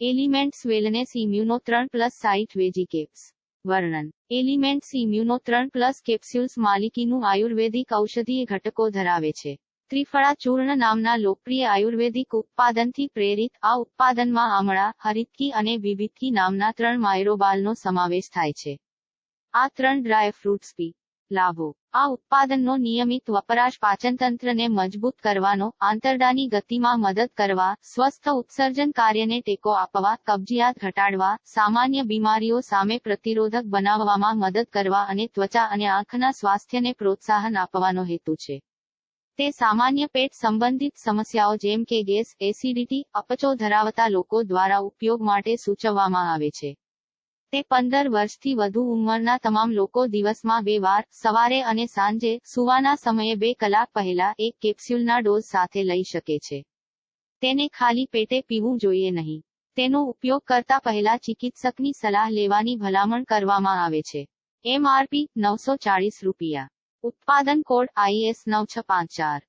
Elements Wellness Immuno 3+ site vegicaps. વર્ણન. Elements Immuno 3+ capsules માલિકીનું આયુર્વેદિક ઔષધીય ઘટકો ધરાવે છે. ત્રિફળા ચૂર્ણ નામના લોકપ્રિય આયુર્વેદિક ઉત્પાદનથી પ્રેરિત, આ ઉત્પાદનમાં આમળા, હરિતકી અને બીબીટકી નામના 3 માયરોબાલનો સમાવેશ થાય છે. આ 3 ડ્રાય ફ્રૂટ્સ પી. લાભો. આ ઉત્પાદનનો નિયમિત વપરાશ પાચનતંત્રને મજબૂત કરવાનો, આંતરડાની ગતિમાં મદદ કરવા, સ્વસ્થ ઉત્સર્જન કાર્યને ટેકો આપવા, કબજિયાત ઘટાડવા, સામાન્ય બીમારીઓ સામે પ્રતિરોધક બનાવવામાં મદદ કરવા અને ત્વચા અને આંખના સ્વાસ્થ્યને પ્રોત્સાહન આપવાનો હેતુ છે. તે સામાન્ય પેટ સંબંધિત સમસ્યાઓ જેમ કે ગેસ, એસિડિટી, અપચો ધરાવતા લોકો દ્વારા ઉપયોગ માટે સૂચવવામાં આવે છે. તે 15 વર્ષથી વધુ ઉંમરના તમામ લોકો દિવસમાં 2 વાર, સવારે અને સાંજે, સૂવાના સમયે 2 કલાક પહેલા, એક કેપ્સ્યુલના ડોઝ સાથે લઈ શકે છે. તેને ખાલી પેટે પીવું જોઈએ નહીં. તેનો ઉપયોગ કરતા પહેલા ચિકિત્સકની સલાહ લેવાની ભલામણ કરવામાં આવે છે. MRP ₹940. ઉત્પાદન કોડ IS 9654.